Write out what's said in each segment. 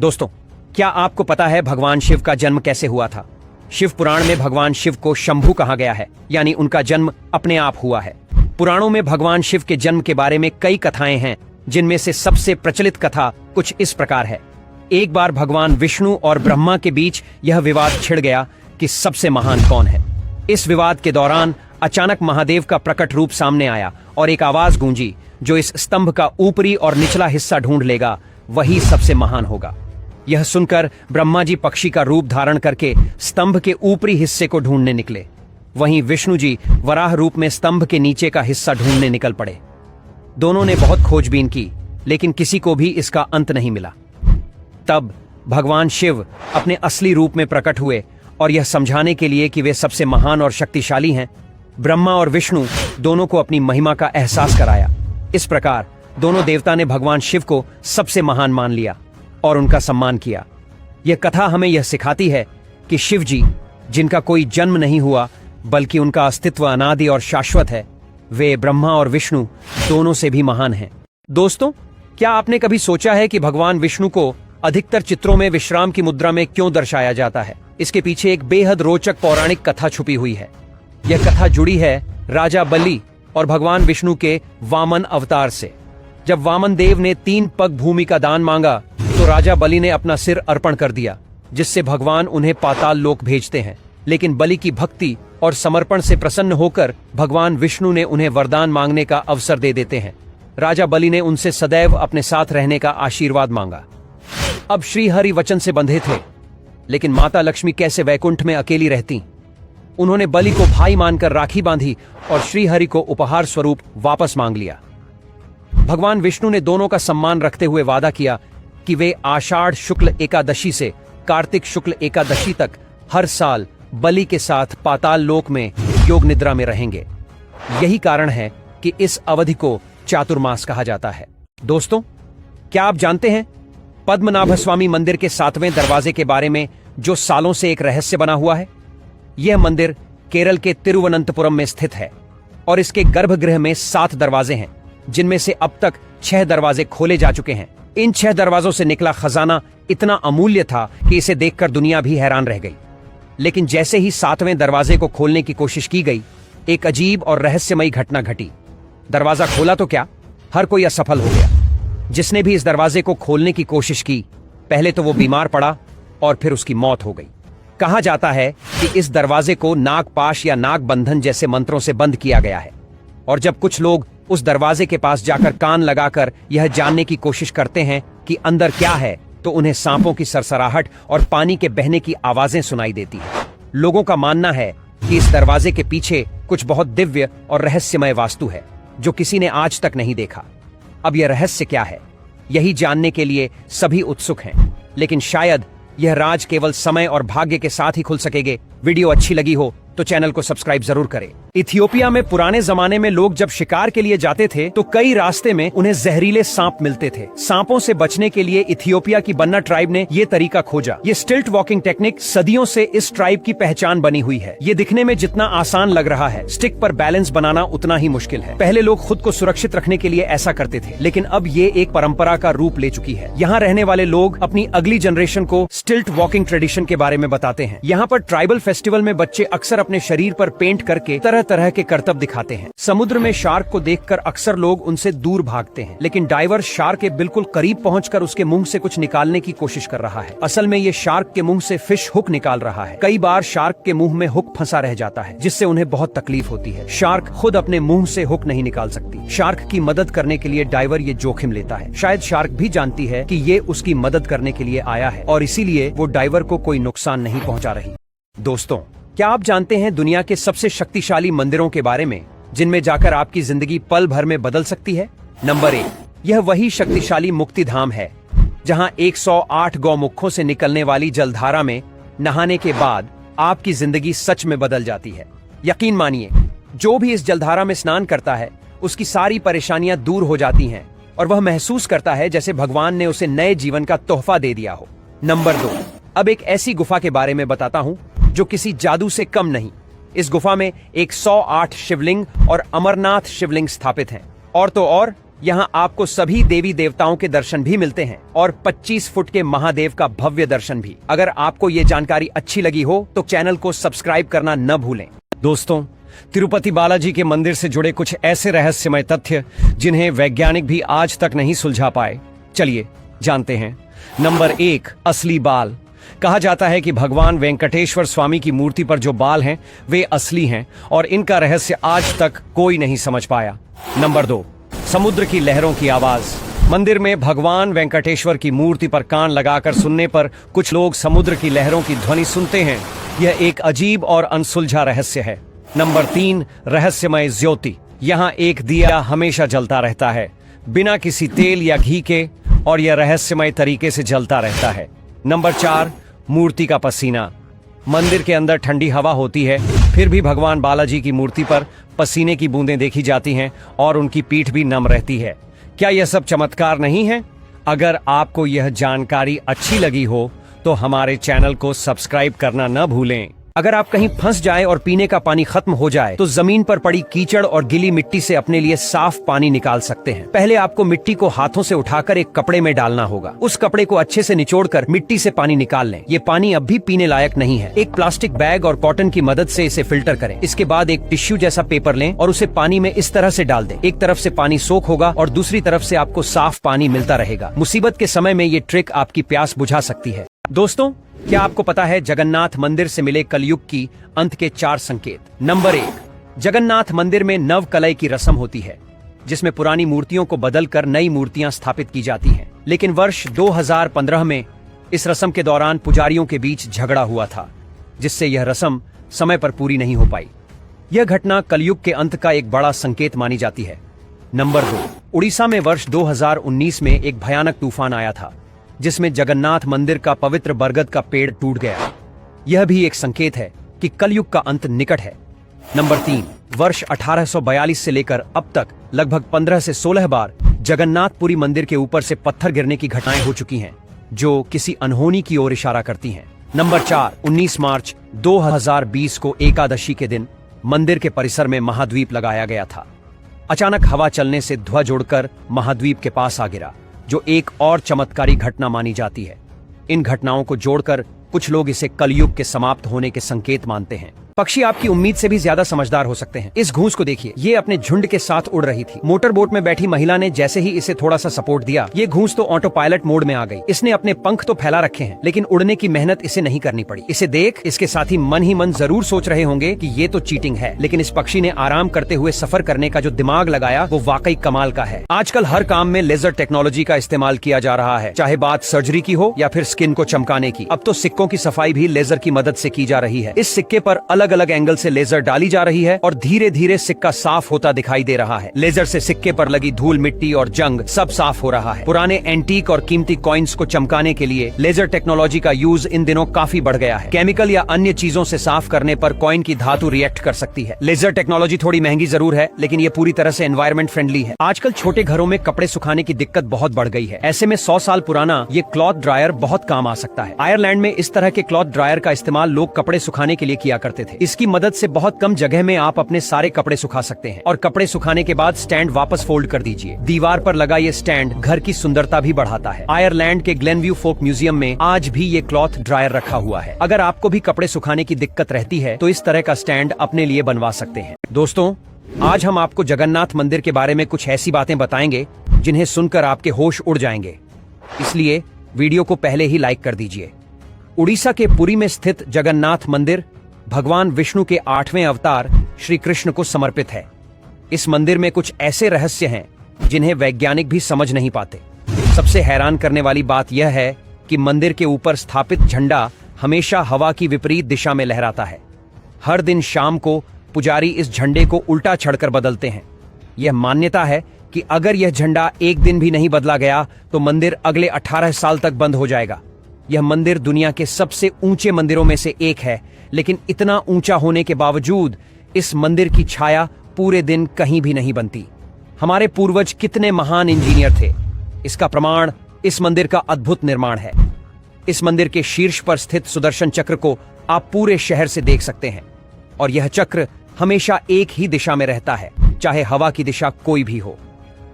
दोस्तों, क्या आपको पता है भगवान शिव का जन्म कैसे हुआ था? शिव पुराण में भगवान शिव को शंभु कहा गया है, यानी उनका जन्म अपने आप हुआ है। पुराणों में भगवान शिव के जन्म के बारे में कई कथाएं हैं, जिनमें से सबसे प्रचलित कथा कुछ इस प्रकार है। एक बार भगवान विष्णु और ब्रह्मा के बीच यह विवाद छिड़ गया कि सबसे महान कौन है। इस विवाद के दौरान अचानक महादेव का प्रकट रूप सामने आया और एक आवाज गूंजी, जो इस स्तंभ का ऊपरी और निचला हिस्सा ढूंढ लेगा वही सबसे महान होगा। यह सुनकर ब्रह्मा जी पक्षी का रूप धारण करके स्तंभ के ऊपरी हिस्से को ढूंढने निकले। वहीं विष्णु जी वराह रूप में स्तंभ के नीचे का हिस्सा ढूंढने निकल पड़े। दोनों ने बहुत खोजबीन की, लेकिन किसी को भी इसका अंत नहीं मिला। तब भगवान शिव अपने असली रूप में प्रकट हुए और यह समझाने के लिए कि वे सबसे महान और शक्तिशाली हैं, ब्रह्मा और विष्णु दोनों को अपनी महिमा का एहसास कराया। इस प्रकार दोनों देवता ने भगवान शिव को सबसे महान मान लिया और उनका सम्मान किया। यह कथा हमें यह सिखाती है कि शिव जी, जिनका कोई जन्म नहीं हुआ बल्कि उनका अस्तित्व अनादि और शाश्वत है, वे ब्रह्मा और विष्णु दोनों से भी महान हैं। दोस्तों, क्या आपने कभी सोचा है कि भगवान विष्णु को अधिकतर चित्रों में विश्राम की मुद्रा में क्यों दर्शाया जाता है? इसके पीछे एक बेहद रोचक पौराणिक कथा छुपी हुई है। यह कथा जुड़ी है राजा बलि और भगवान विष्णु के वामन अवतार से। जब वामन देव ने 3 पग भूमि का दान मांगा तो राजा बलि ने अपना सिर अर्पण कर दिया, जिससे भगवान उन्हें पाताल लोक भेजते हैं। लेकिन बलि की भक्ति और समर्पण से प्रसन्न होकर भगवान विष्णु ने उन्हें वरदान मांगने का अवसर दे देते हैं। राजा बलि ने उनसे सदैव अपने साथ रहने का आशीर्वाद मांगा। अब श्री हरि वचन से बंधे थे, लेकिन माता लक्ष्मी कैसे वैकुंठ में अकेली रहती। उन्होंने बलि को भाई मानकर राखी बांधी और श्री हरि को उपहार स्वरूप वापस मांग लिया। भगवान विष्णु ने दोनों का सम्मान रखते हुए वादा किया कि वे आषाढ़ शुक्ल एकादशी से कार्तिक शुक्ल एकादशी तक हर साल बलि के साथ पाताल लोक में योग निद्रा में रहेंगे। यही कारण है कि इस अवधि को चातुर्मास कहा जाता है। दोस्तों, क्या आप जानते हैं पद्मनाभ स्वामी मंदिर के 7वें दरवाजे के बारे में, जो सालों से एक रहस्य बना हुआ है? यह मंदिर केरल के तिरुवनंतपुरम में स्थित है और इसके गर्भगृह में 7 दरवाजे हैं, जिनमें से अब तक 6 दरवाजे खोले जा चुके हैं। इन 6 दरवाजों से निकला खजाना इतना अमूल्य था कि इसे देखकर दुनिया भी हैरान रह गई। लेकिन जैसे ही 7वें दरवाजे को खोलने की कोशिश की गई, एक अजीब और रहस्यमयी घटना घटी। दरवाजा खोला तो क्या, हर कोई असफल हो गया। जिसने भी इस दरवाजे को खोलने की कोशिश की, पहले तो वो बीमार पड़ा और फिर उसकी मौत हो गई। कहा जाता है कि इस दरवाजे को नागपाश या नागबंधन जैसे मंत्रों से बंद किया गया है, और जब कुछ लोग उस दरवाजे के पास जाकर कान लगाकर यह जानने की कोशिश करते हैं कि अंदर क्या है, तो उन्हें सांपों की सरसराहट और पानी के बहने की आवाजें सुनाई देती हैं। लोगों का मानना है कि इस दरवाजे के पीछे कुछ बहुत दिव्य और रहस्यमय वास्तु है, जो किसी ने आज तक नहीं देखा। अब यह रहस्य क्या है, यही जानने के लिए सभी उत्सुक हैं, लेकिन शायद यह राज केवल समय और भाग्य के साथ ही खुल सकेंगे। वीडियो अच्छी लगी हो तो चैनल को सब्सक्राइब जरूर करें। इथियोपिया में पुराने जमाने में लोग जब शिकार के लिए जाते थे तो कई रास्ते में उन्हें जहरीले सांप मिलते थे। सांपों से बचने के लिए इथियोपिया की बन्ना ट्राइब ने ये तरीका खोजा। ये स्टिल्ट वॉकिंग टेक्निक सदियों से इस ट्राइब की पहचान बनी हुई है। ये दिखने में जितना आसान लग रहा है, स्टिक पर बैलेंस बनाना उतना ही मुश्किल है। पहले लोग खुद को सुरक्षित रखने के लिए ऐसा करते थे, लेकिन अब ये एक परंपरा का रूप ले चुकी है। यहाँ रहने वाले लोग अपनी अगली जनरेशन को स्टिल्ट वॉकिंग ट्रेडिशन के बारे में बताते हैं। यहाँ पर ट्राइबल फेस्टिवल में बच्चे अक्सर अपने शरीर पर पेंट करके तरह तरह के करतब दिखाते हैं। समुद्र में शार्क को देखकर अक्सर लोग उनसे दूर भागते हैं, लेकिन डाइवर शार्क के बिल्कुल करीब पहुंचकर उसके मुंह से कुछ निकालने की कोशिश कर रहा है। असल में ये शार्क के मुंह से फिश हुक निकाल रहा है। कई बार शार्क के मुंह में हुक फंसा रह जाता है, जिससे उन्हें बहुत तकलीफ होती है। शार्क खुद अपने मुंह से हुक नहीं निकाल सकती। शार्क की मदद करने के लिए डाइवर ये जोखिम लेता है। शायद शार्क भी जानती है कि ये उसकी मदद करने के लिए आया है और इसीलिए वो डाइवर को कोई नुकसान नहीं पहुंचा रही। दोस्तों, क्या आप जानते हैं दुनिया के सबसे शक्तिशाली मंदिरों के बारे में, जिनमें जाकर आपकी जिंदगी पल भर में बदल सकती है? नंबर 1, यह वही शक्तिशाली मुक्ति धाम है, जहां 108 गौमुखों से निकलने वाली जलधारा में नहाने के बाद आपकी जिंदगी सच में बदल जाती है। यकीन मानिए, जो भी इस जलधारा में स्नान करता है, उसकी सारी परेशानियां दूर हो जाती हैं और वह महसूस करता है जैसे भगवान ने उसे नए जीवन का तोहफा दे दिया हो। नंबर 2, अब एक ऐसी गुफा के बारे में बताता हूं जो किसी जादू से कम नहीं। इस गुफा में 108 शिवलिंग और अमरनाथ शिवलिंग स्थापित हैं। और तो और यहाँ आपको सभी देवी देवताओं के दर्शन भी मिलते हैं और 25 फुट के महादेव का भव्य दर्शन भी। अगर आपको ये जानकारी अच्छी लगी हो तो चैनल को सब्सक्राइब करना न भूलें। दोस्तों, तिरुपति बालाजी के मंदिर से जुड़े कुछ ऐसे रहस्यमय तथ्य जिन्हें वैज्ञानिक भी आज तक नहीं सुलझा पाए, चलिए जानते हैं। नंबर 1, असली बाल। कहा जाता है कि भगवान वेंकटेश्वर स्वामी की मूर्ति पर जो बाल हैं वे असली हैं और इनका रहस्य आज तक कोई नहीं समझ पाया। नंबर 2, समुद्र की लहरों की आवाज। मंदिर में भगवान वेंकटेश्वर की मूर्ति पर कान लगाकर सुनने पर कुछ लोग समुद्र की लहरों की ध्वनि सुनते हैं। यह एक अजीब और अनसुलझा रहस्य है। नंबर 3, रहस्यमय ज्योति। यहाँ एक दिया हमेशा जलता रहता है, बिना किसी तेल या घी के, और यह रहस्यमय तरीके से जलता रहता है। नंबर 4, मूर्ति का पसीना। मंदिर के अंदर ठंडी हवा होती है, फिर भी भगवान बालाजी की मूर्ति पर पसीने की बूंदें देखी जाती हैं और उनकी पीठ भी नम रहती है। क्या यह सब चमत्कार नहीं है? अगर आपको यह जानकारी अच्छी लगी हो तो हमारे चैनल को सब्सक्राइब करना न भूलें। अगर आप कहीं फंस जाए और पीने का पानी खत्म हो जाए तो जमीन पर पड़ी कीचड़ और गीली मिट्टी से अपने लिए साफ पानी निकाल सकते हैं। पहले आपको मिट्टी को हाथों से उठाकर एक कपड़े में डालना होगा। उस कपड़े को अच्छे से निचोड़कर मिट्टी से पानी निकाल लें। ये पानी अब भी पीने लायक नहीं है। एक प्लास्टिक बैग और कॉटन की मदद से इसे फिल्टर करें। इसके बाद एक टिश्यू जैसा पेपर लें और उसे पानी में इस तरह से डाल दें। एक तरफ से पानी सोख होगा और दूसरी तरफ से आपको साफ पानी मिलता रहेगा। मुसीबत के समय में ये ट्रिक आपकी प्यास बुझा सकती है। दोस्तों, क्या आपको पता है जगन्नाथ मंदिर से मिले कलयुग की अंत के 4 संकेत? नंबर 1, जगन्नाथ मंदिर में नवकलय की रस्म होती है, जिसमें पुरानी मूर्तियों को बदलकर नई मूर्तियां स्थापित की जाती हैं। लेकिन वर्ष 2015 में इस रस्म के दौरान पुजारियों के बीच झगड़ा हुआ था, जिससे यह रस्म समय पर पूरी नहीं हो पाई। यह घटना कलयुग के अंत का एक बड़ा संकेत मानी जाती है। नंबर 2, उड़ीसा में वर्ष 2019 में एक भयानक तूफान आया था, जिसमें जगन्नाथ मंदिर का पवित्र बरगद का पेड़ टूट गया। यह भी एक संकेत है कि कलयुग का अंत निकट है। नंबर 3, वर्ष 1842 से लेकर अब तक लगभग 15 से 16 बार जगन्नाथपुरी मंदिर के ऊपर से पत्थर गिरने की घटनाएं हो चुकी हैं, जो किसी अनहोनी की ओर इशारा करती हैं। नंबर 4, 19 मार्च 2020 को एकादशी के दिन मंदिर के परिसर में महाद्वीप लगाया गया था। अचानक हवा चलने से ध्वज उड़कर महाद्वीप के पास आ गिरा, जो एक और चमत्कारी घटना मानी जाती है। इन घटनाओं को जोड़कर कुछ लोग इसे कलयुग के समाप्त होने के संकेत मानते हैं। पक्षी आपकी उम्मीद से भी ज्यादा समझदार हो सकते हैं। इस घूंस को देखिए, ये अपने झुंड के साथ उड़ रही थी। मोटर बोट में बैठी महिला ने जैसे ही इसे थोड़ा सा सपोर्ट दिया, ये घूंस तो ऑटो पायलट मोड में आ गई। इसने अपने पंख तो फैला रखे हैं, लेकिन उड़ने की मेहनत इसे नहीं करनी पड़ी। इसे देख इसके साथी मन ही मन जरूर सोच रहे होंगे कि ये तो चीटिंग है, लेकिन इस पक्षी ने आराम करते हुए सफर करने का जो दिमाग लगाया वो वाकई कमाल का है। आजकल हर काम में लेजर टेक्नोलॉजी का इस्तेमाल किया जा रहा है, चाहे बात सर्जरी की हो या फिर स्किन को चमकाने की। अब तो सिक्कों की सफाई भी लेजर की मदद से की जा रही है। इस सिक्के पर अलग अलग एंगल से लेजर डाली जा रही है और धीरे धीरे सिक्का साफ होता दिखाई दे रहा है। लेजर से सिक्के पर लगी धूल, मिट्टी और जंग सब साफ हो रहा है। पुराने एंटीक और कीमती कॉइन्स को चमकाने के लिए लेजर टेक्नोलॉजी का यूज इन दिनों काफी बढ़ गया है। केमिकल या अन्य चीजों से साफ करने पर कॉइन की धातु रिएक्ट कर सकती है। लेजर टेक्नोलॉजी थोड़ी महंगी जरूर है, लेकिन ये पूरी तरह से एनवायरमेंट फ्रेंडली है। आजकल छोटे घरों में कपड़े सुखाने की दिक्कत बहुत बढ़ गई है। ऐसे में 100 साल पुराना ये क्लॉथ ड्रायर बहुत काम आ सकता है। आयरलैंड में इस तरह के क्लॉथ ड्रायर का इस्तेमाल लोग कपड़े सुखाने के लिए किया करते थे। इसकी मदद से बहुत कम जगह में आप अपने सारे कपड़े सुखा सकते हैं। और कपड़े सुखाने के बाद स्टैंड वापस फोल्ड कर दीजिए। दीवार पर लगा ये स्टैंड घर की सुंदरता भी बढ़ाता है। आयरलैंड के ग्लेनव्यू फोक म्यूजियम में आज भी ये क्लॉथ ड्रायर रखा हुआ है। अगर आपको भी कपड़े सुखाने की दिक्कत रहती है तो इस तरह का स्टैंड अपने लिए बनवा सकते हैं। दोस्तों, आज हम आपको जगन्नाथ मंदिर के बारे में कुछ ऐसी बातें बताएंगे जिन्हें सुनकर आपके होश उड़ जाएंगे, इसलिए वीडियो को पहले ही लाइक कर दीजिए। उड़ीसा के पुरी में स्थित जगन्नाथ मंदिर भगवान विष्णु के 8वें अवतार श्री कृष्ण को समर्पित है। इस मंदिर में कुछ ऐसे रहस्य हैं जिन्हें वैज्ञानिक भी समझ नहीं पाते। सबसे हैरान करने वाली बात यह है कि मंदिर के ऊपर स्थापित झंडा हमेशा हवा की विपरीत दिशा में लहराता है। हर दिन शाम को पुजारी इस झंडे को उल्टा चढ़कर बदलते हैं। यह मान्यता है कि अगर यह झंडा एक दिन भी नहीं बदला गया तो मंदिर अगले 18 साल तक बंद हो जाएगा। यह मंदिर दुनिया के सबसे ऊंचे मंदिरों में से एक है, लेकिन इतना ऊंचा होने के बावजूद इस मंदिर की छाया पूरे दिन कहीं भी नहीं बनती। हमारे पूर्वज कितने महान इंजीनियर थे, इसका प्रमाण इस मंदिर का अद्भुत निर्माण है। इस मंदिर के शीर्ष पर स्थित सुदर्शन चक्र को आप पूरे शहर से देख सकते हैं और यह चक्र हमेशा एक ही दिशा में रहता है, चाहे हवा की दिशा कोई भी हो।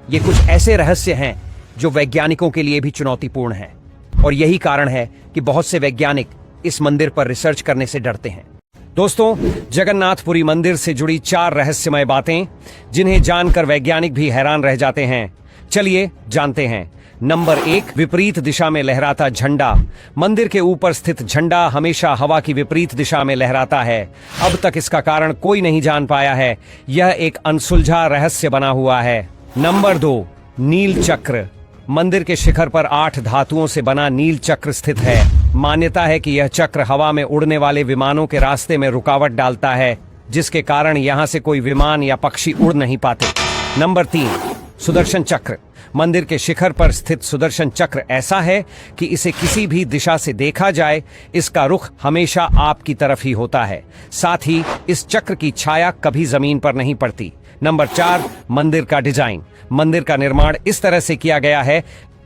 ये कुछ ऐसे रहस्य हैं जो वैज्ञानिकों के लिए भी चुनौतीपूर्ण हैं, और यही कारण है कि बहुत से वैज्ञानिक इस मंदिर पर रिसर्च करने से डरते हैं। दोस्तों, जगन्नाथपुरी मंदिर से जुड़ी 4 रहस्यमय बातें जिन्हें जानकर वैज्ञानिक भी हैरान रह जाते हैं। चलिए जानते हैं। नंबर 1, विपरीत दिशा में लहराता झंडा। मंदिर के ऊपर स्थित झंडा हमेशा हवा की विपरीत दिशा में लहराता है। अब तक इसका कारण कोई नहीं जान पाया है। यह एक अनसुलझा रहस्य बना हुआ है। नंबर 2, नील चक्र। मंदिर के शिखर पर 8 धातुओं से बना नील चक्र स्थित है। मान्यता है कि यह चक्र हवा में उड़ने वाले विमानों के रास्ते में रुकावट डालता है, जिसके कारण यहां से कोई विमान या पक्षी उड़ नहीं पाते। नंबर 3, सुदर्शन चक्र। मंदिर के शिखर पर स्थित सुदर्शन चक्र ऐसा है कि इसे किसी भी दिशा से देखा जाए, इसका रुख हमेशा आपकी तरफ ही होता है। साथ ही इस चक्र की छाया कभी जमीन पर नहीं पड़ती। नंबर 4, मंदिर का डिजाइन। मंदिर का निर्माण इस तरह से किया गया है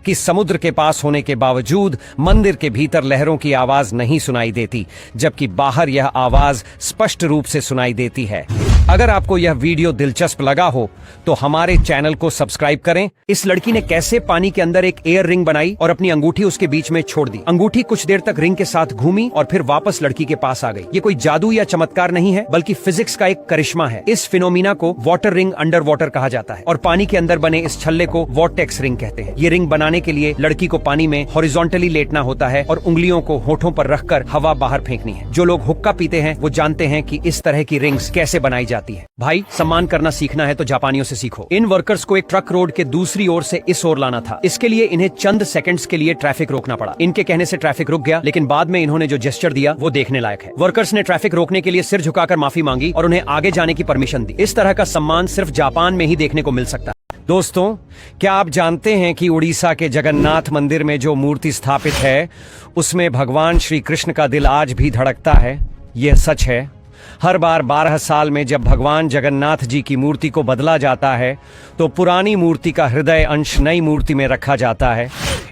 कि समुद्र के पास होने के बावजूद मंदिर के भीतर लहरों की आवाज नहीं सुनाई देती, जबकि बाहर यह आवाज स्पष्ट रूप से सुनाई देती है। अगर आपको यह वीडियो दिलचस्प लगा हो तो हमारे चैनल को सब्सक्राइब करें। इस लड़की ने कैसे पानी के अंदर एक एयर रिंग बनाई और अपनी अंगूठी उसके बीच में छोड़ दी। अंगूठी कुछ देर तक रिंग के साथ घूमी और फिर वापस लड़की के पास आ गई। ये कोई जादू या चमत्कार नहीं है, बल्कि फिजिक्स का एक करिश्मा है। इस फिनोमिना को वाटर रिंग अंडर वाटर कहा जाता है और पानी के अंदर बने इस छल्ले को वॉर्टेक्स रिंग कहते हैं। ये रिंग बनाने के लिए लड़की को पानी में हॉरिजॉन्टली लेटना होता है और उंगलियों को होठों पर रखकर हवा बाहर फेंकनी है। जो लोग हुक्का पीते हैं वो जानते हैं कि इस तरह की रिंग्स कैसे बनाई जाती है। भाई, सम्मान करना सीखना है तो जापानियों से सीखो। इन वर्कर्स को एक ट्रक रोड के दूसरी ओर से इस ओर लाना था। इसके लिए इन्हें चंद सेकंड्स के लिए ट्रैफिक रोकना पड़ा। इनके कहने से ट्रैफिक रुक गया, लेकिन बाद में इन्होंने जो जेस्चर दिया वो देखने लायक है। वर्कर्स ने ट्रैफिक रोकने के लिए सिर झुकाकर माफी मांगी और उन्हें आगे जाने की परमिशन दी। इस तरह का सम्मान सिर्फ जापान में ही देखने को मिल सकता है। दोस्तों, क्या आप जानते हैं कि उड़ीसा के जगन्नाथ मंदिर में जो मूर्ति स्थापित है उसमें भगवान श्री कृष्ण का दिल आज भी धड़कता है? यह सच है। हर बार 12 साल में जब भगवान जगन्नाथ जी की मूर्ति को बदला जाता है तो पुरानी मूर्ति का हृदय अंश नई मूर्ति में रखा जाता है।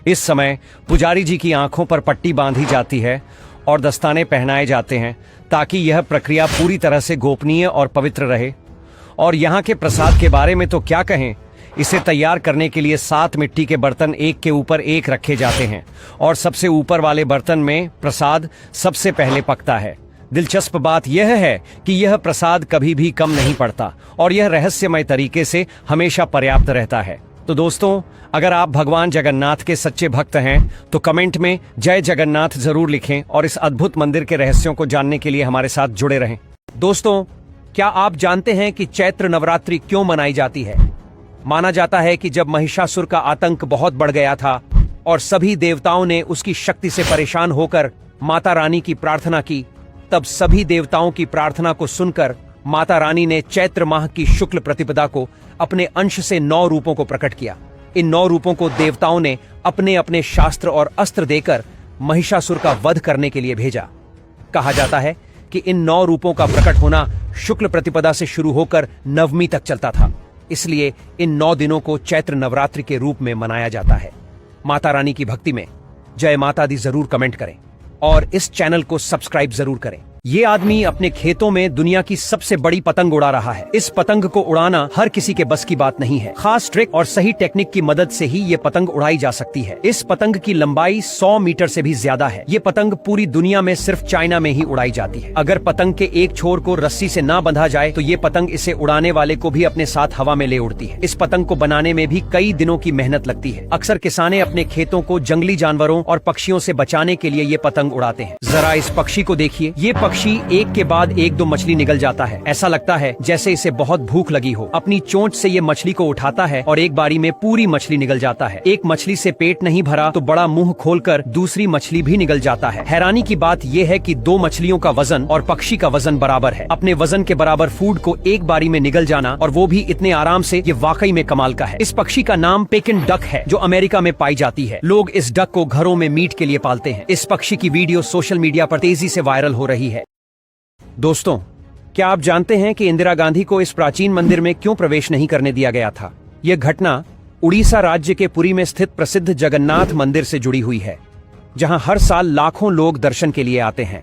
इस समय पुजारी जी की आंखों पर पट्टी बांधी जाती है और दस्ताने पहनाए जाते हैं ताकि यह प्रक्रिया पूरी तरह से गोपनीय और पवित्र रहे। और यहाँ के प्रसाद के बारे में तो क्या कहें। इसे तैयार करने के लिए 7 मिट्टी के बर्तन एक के ऊपर एक रखे जाते हैं और सबसे ऊपर वाले बर्तन में प्रसाद सबसे पहले पकता है। दिलचस्प बात यह है कि यह प्रसाद कभी भी कम नहीं पड़ता और यह रहस्यमय तरीके से हमेशा पर्याप्त रहता है। तो दोस्तों, अगर आप भगवान जगन्नाथ के सच्चे भक्त हैं तो कमेंट में जय जगन्नाथ जरूर लिखें और इस अद्भुत मंदिर के रहस्यों को जानने के लिए हमारे साथ जुड़े रहें। दोस्तों, क्या आप जानते हैं कि चैत्र नवरात्रि क्यों मनाई जाती है? माना जाता है कि जब महिषासुर का आतंक बहुत बढ़ गया था और सभी देवताओं ने उसकी शक्ति से परेशान होकर माता रानी की प्रार्थना की, तब सभी देवताओं की प्रार्थना को सुनकर माता रानी ने चैत्र माह की शुक्ल प्रतिपदा को अपने अंश से 9 रूपों को प्रकट किया। इन 9 रूपों को देवताओं ने अपने अपने शास्त्र और अस्त्र देकर महिषासुर का वध करने के लिए भेजा। कहा जाता है कि इन 9 रूपों का प्रकट होना शुक्ल प्रतिपदा से शुरू होकर नवमी तक चलता था। इसलिए इन 9 दिनों को चैत्र नवरात्रि के रूप में मनाया जाता है। माता रानी की भक्ति में जय माता दी जरूर कमेंट करें और इस चैनल को सब्सक्राइब जरूर करें। ये आदमी अपने खेतों में दुनिया की सबसे बड़ी पतंग उड़ा रहा है। इस पतंग को उड़ाना हर किसी के बस की बात नहीं है। खास ट्रिक और सही टेक्निक की मदद से ही ये पतंग उड़ाई जा सकती है। इस पतंग की लंबाई 100 मीटर से भी ज्यादा है। ये पतंग पूरी दुनिया में सिर्फ चाइना में ही उड़ाई जाती है। अगर पतंग के एक छोर को रस्सी से ना बंधा जाए तो ये पतंग इसे उड़ाने वाले को भी अपने साथ हवा में ले उड़ती है। इस पतंग को बनाने में भी कई दिनों की मेहनत लगती है। अक्सर किसाने अपने खेतों को जंगली जानवरों और पक्षियों से बचाने के लिए ये पतंग उड़ाते हैं। जरा इस पक्षी को देखिए। ये पक्षी एक के बाद एक 2 मछली निगल जाता है। ऐसा लगता है जैसे इसे बहुत भूख लगी हो। अपनी चोंच से ये मछली को उठाता है और एक बारी में पूरी मछली निगल जाता है। एक मछली से पेट नहीं भरा तो बड़ा मुंह खोलकर दूसरी मछली भी निगल जाता है। हैरानी की बात यह है कि 2 मछलियों का वजन और पक्षी का वजन बराबर है। अपने वजन के बराबर फूड को एक बारी में निगल जाना और वो भी इतने आराम से, ये वाकई में कमाल का है। इस पक्षी का नाम पेकिन डक है जो अमेरिका में पाई जाती है। लोग इस डक को घरों में मीट के लिए पालते हैं। इस पक्षी की वीडियो सोशल मीडिया पर तेजी से वायरल हो रही है। दोस्तों, क्या आप जानते हैं कि इंदिरा गांधी को इस प्राचीन मंदिर में क्यों प्रवेश नहीं करने दिया गया था? यह घटना उड़ीसा राज्य के पुरी में स्थित प्रसिद्ध जगन्नाथ मंदिर से जुड़ी हुई है, जहां हर साल लाखों लोग दर्शन के लिए आते हैं।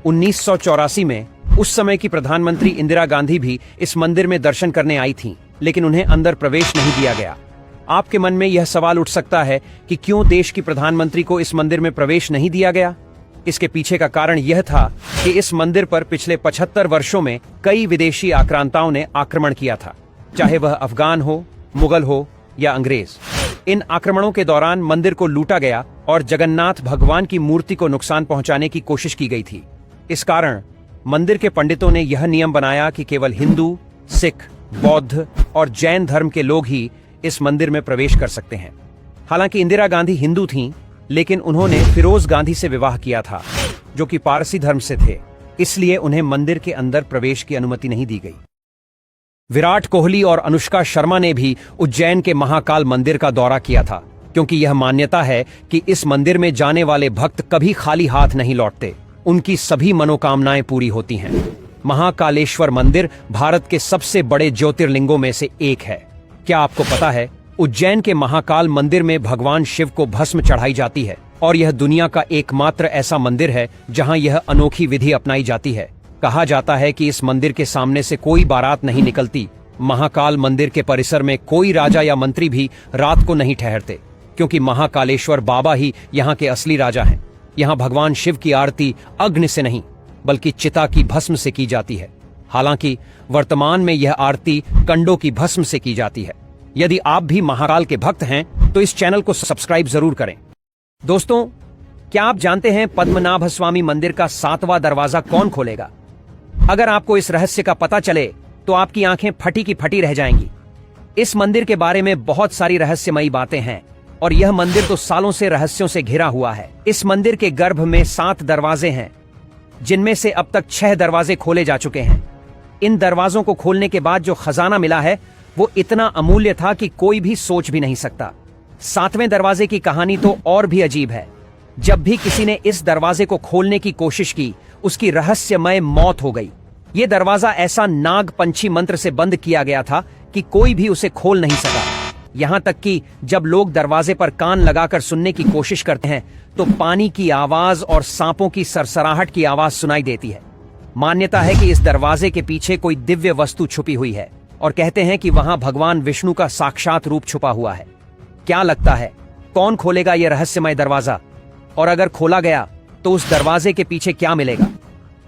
1984 में उस समय की प्रधानमंत्री इंदिरा गांधी भी इस मंदिर में दर्शन करने आई थीं, लेकिन उन्हें अंदर प्रवेश नहीं दिया गया। आपके मन में यह सवाल उठ सकता है कि क्यों देश की प्रधानमंत्री को इस मंदिर में प्रवेश नहीं दिया गया। इसके पीछे का कारण यह था कि इस मंदिर पर पिछले 75 वर्षों में कई विदेशी आक्रांताओं ने आक्रमण किया था, चाहे वह अफगान हो, मुगल हो या अंग्रेज। इन आक्रमणों के दौरान मंदिर को लूटा गया और जगन्नाथ भगवान की मूर्ति को नुकसान पहुंचाने की कोशिश की गई थी। इस कारण मंदिर के पंडितों ने यह नियम बनाया कि केवल हिंदू, सिख, बौद्ध और जैन धर्म के लोग ही इस मंदिर में प्रवेश कर सकते हैं। हालांकि इंदिरा गांधी हिंदू थीं, लेकिन उन्होंने फिरोज गांधी से विवाह किया था, जो कि पारसी धर्म से थे, इसलिए उन्हें मंदिर के अंदर प्रवेश की अनुमति नहीं दी गई। विराट कोहली और अनुष्का शर्मा ने भी उज्जैन के महाकाल मंदिर का दौरा किया था, क्योंकि यह मान्यता है कि इस मंदिर में जाने वाले भक्त कभी खाली हाथ नहीं लौटते, उनकी सभी मनोकामनाएं पूरी होती हैं। महाकालेश्वर मंदिर भारत के सबसे बड़े ज्योतिर्लिंगों में से एक है। क्या आपको पता है, उज्जैन के महाकाल मंदिर में भगवान शिव को भस्म चढ़ाई जाती है और यह दुनिया का एकमात्र ऐसा मंदिर है जहां यह अनोखी विधि अपनाई जाती है। कहा जाता है कि इस मंदिर के सामने से कोई बारात नहीं निकलती। महाकाल मंदिर के परिसर में कोई राजा या मंत्री भी रात को नहीं ठहरते, क्योंकि महाकालेश्वर बाबा ही यहाँ के असली राजा हैं। यहाँ भगवान शिव की आरती अग्नि से नहीं बल्कि चिता की भस्म से की जाती है। हालांकि वर्तमान में यह आरती कंडों की भस्म से की जाती है। यदि आप भी महाकाल के भक्त हैं तो इस चैनल को सब्सक्राइब जरूर करें। दोस्तों, क्या आप जानते हैं पद्मनाभ स्वामी मंदिर का 7वां दरवाजा कौन खोलेगा? अगर आपको इस रहस्य का पता चले तो आपकी आंखें फटी की फटी रह जाएंगी। इस मंदिर के बारे में बहुत सारी रहस्यमयी बातें हैं और यह मंदिर तो सालों से रहस्यों से घिरा हुआ है। इस मंदिर के गर्भ में 7 दरवाजे हैं, जिनमें से अब तक 6 दरवाजे खोले जा चुके हैं। इन दरवाजों को खोलने के बाद जो खजाना मिला है वो इतना अमूल्य था कि कोई भी सोच भी नहीं सकता। 7वें दरवाजे की कहानी तो और भी अजीब है। जब भी किसी ने इस दरवाजे को खोलने की कोशिश की, उसकी रहस्यमय मौत हो गई। ये दरवाजा ऐसा नाग पंछी मंत्र से बंद किया गया था कि कोई भी उसे खोल नहीं सका। यहां तक कि जब लोग दरवाजे पर कान लगाकर सुनने की कोशिश करते हैं तो पानी की आवाज और सांपों की सरसराहट की आवाज सुनाई देती है। मान्यता है कि इस दरवाजे के पीछे कोई दिव्य वस्तु छुपी हुई है और कहते हैं कि वहां भगवान विष्णु का साक्षात रूप छुपा हुआ है। क्या लगता है, कौन खोलेगा यह रहस्यमय दरवाजा? और अगर खोला गया तो उस दरवाजे के पीछे क्या मिलेगा?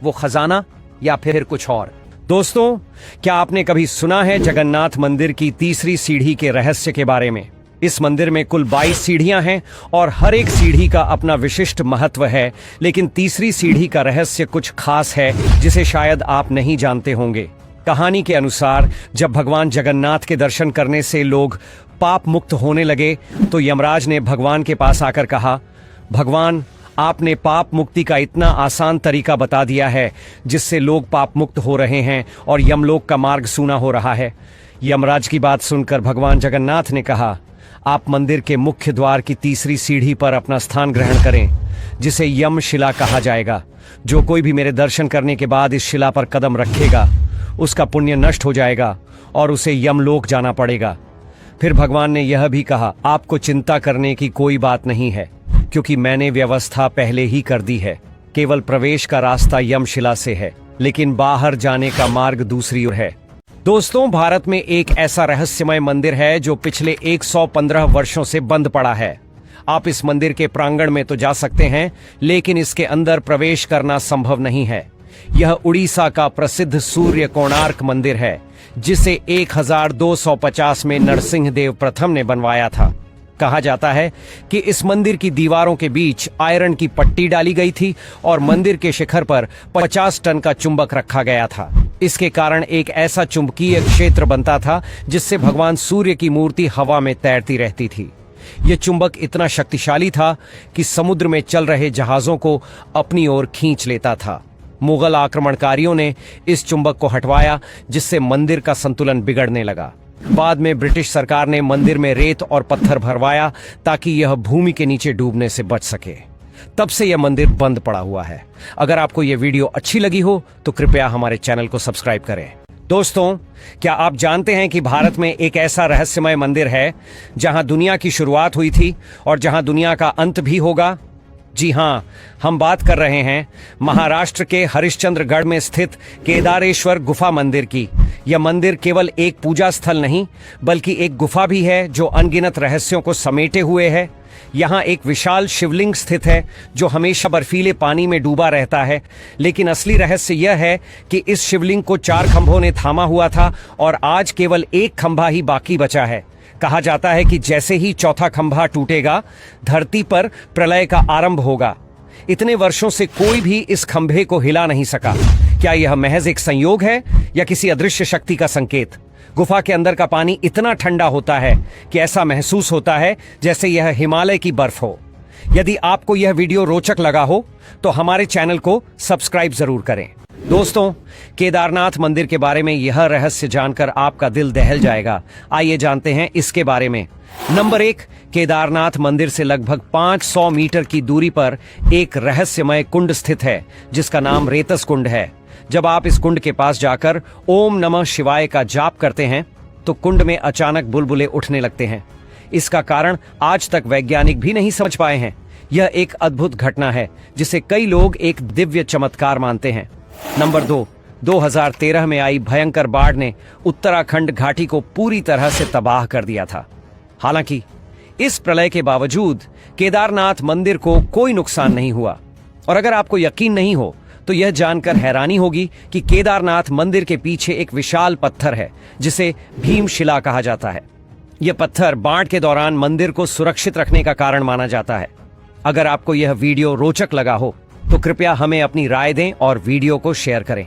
वो खजाना या फिर कुछ और? दोस्तों, क्या आपने कभी सुना है जगन्नाथ मंदिर की तीसरी सीढ़ी के रहस्य के बारे में? इस मंदिर में कुल 22 सीढ़ियां हैं और हर एक सीढ़ी का अपना विशिष्ट महत्व है, लेकिन तीसरी सीढ़ी का रहस्य कुछ खास है जिसे शायद आप नहीं जानते होंगे। कहानी के अनुसार जब भगवान जगन्नाथ के दर्शन करने से लोग पाप मुक्त होने लगे तो यमराज ने भगवान के पास आकर कहा, भगवान, आपने पाप मुक्ति का इतना आसान तरीका बता दिया है जिससे लोग पाप मुक्त हो रहे हैं और यमलोक का मार्ग सूना हो रहा है। यमराज की बात सुनकर भगवान जगन्नाथ ने कहा, आप मंदिर के मुख्य द्वार की तीसरी सीढ़ी पर अपना स्थान ग्रहण करें, जिसे यम शिला कहा जाएगा। जो कोई भी मेरे दर्शन करने के बाद इस शिला पर कदम रखेगा उसका पुण्य नष्ट हो जाएगा और उसे यमलोक जाना पड़ेगा। फिर भगवान ने यह भी कहा, आपको चिंता करने की कोई बात नहीं है, क्योंकि मैंने व्यवस्था पहले ही कर दी है। केवल प्रवेश का रास्ता यमशिला से है, लेकिन बाहर जाने का मार्ग दूसरी ओर है। दोस्तों, भारत में एक ऐसा रहस्यमय मंदिर है जो पिछले 115 वर्षों से बंद पड़ा है। आप इस मंदिर के प्रांगण में तो जा सकते हैं, लेकिन इसके अंदर प्रवेश करना संभव नहीं है। यह उड़ीसा का प्रसिद्ध सूर्य कोणार्क मंदिर है, जिसे 1250 में नरसिंह देव प्रथम ने बनवाया था। कहा जाता है कि इस मंदिर की दीवारों के बीच आयरन की पट्टी डाली गई थी और मंदिर के शिखर पर 50 टन का चुंबक रखा गया था। इसके कारण एक ऐसा चुंबकीय क्षेत्र बनता था जिससे भगवान सूर्य की मूर्ति हवा में तैरती रहती थी। यह चुंबक इतना शक्तिशाली था कि समुद्र में चल रहे जहाजों को अपनी ओर खींच लेता था। मुगल आक्रमणकारियों ने इस चुंबक को हटवाया, जिससे मंदिर का संतुलन बिगड़ने लगा। बाद में ब्रिटिश सरकार ने मंदिर में रेत और पत्थर भरवाया ताकि यह भूमि के नीचे डूबने से बच सके। तब से यह मंदिर बंद पड़ा हुआ है। अगर आपको यह वीडियो अच्छी लगी हो तो कृपया हमारे चैनल को सब्सक्राइब करें। दोस्तों, क्या आप जानते हैं कि भारत में एक ऐसा रहस्यमय मंदिर है जहां दुनिया की शुरुआत हुई थी और जहां दुनिया का अंत भी होगा? जी हाँ, हम बात कर रहे हैं महाराष्ट्र के हरिश्चंद्रगढ़ में स्थित केदारेश्वर गुफा मंदिर की। यह मंदिर केवल एक पूजा स्थल नहीं बल्कि एक गुफा भी है जो अनगिनत रहस्यों को समेटे हुए है। यहाँ एक विशाल शिवलिंग स्थित है जो हमेशा बर्फीले पानी में डूबा रहता है, लेकिन असली रहस्य यह है कि इस शिवलिंग को 4 खंभों ने थामा हुआ था और आज केवल एक खंभा ही बाकी बचा है। कहा जाता है कि जैसे ही चौथा खंभा टूटेगा, धरती पर प्रलय का आरंभ होगा। इतने वर्षों से कोई भी इस खंभे को हिला नहीं सका। क्या यह महज एक संयोग है या किसी अदृश्य शक्ति का संकेत? गुफा के अंदर का पानी इतना ठंडा होता है कि ऐसा महसूस होता है जैसे यह हिमालय की बर्फ हो। यदि आपको यह वीडियो रोचक लगा हो तो हमारे चैनल को सब्सक्राइब जरूर करें। दोस्तों, केदारनाथ मंदिर के बारे में यह रहस्य जानकर आपका दिल दहल जाएगा। आइए जानते हैं इसके बारे में। नंबर 1, केदारनाथ मंदिर से लगभग 500 मीटर की दूरी पर एक रहस्यमय कुंड स्थित है जिसका नाम रेतस कुंड है। जब आप इस कुंड के पास जाकर ओम नमः शिवाय का जाप करते हैं तो कुंड में अचानक बुलबुले उठने लगते हैं। इसका कारण आज तक वैज्ञानिक भी नहीं समझ पाए हैं। यह एक अद्भुत घटना है जिसे कई लोग एक दिव्य चमत्कार मानते हैं। नंबर 2, 2013 में आई भयंकर बाढ़ ने उत्तराखंड घाटी को पूरी तरह से तबाह कर दिया था। हालांकि इस प्रलय के बावजूद केदारनाथ मंदिर को कोई नुकसान नहीं हुआ। और अगर आपको यकीन नहीं हो तो यह जानकर हैरानी होगी कि केदारनाथ मंदिर के पीछे एक विशाल पत्थर है जिसे भीमशिला कहा जाता है। यह पत्थर बाढ़ के दौरान मंदिर को सुरक्षित रखने का कारण माना जाता है। अगर आपको यह वीडियो रोचक लगा हो तो कृपया हमें अपनी राय दें और वीडियो को शेयर करें।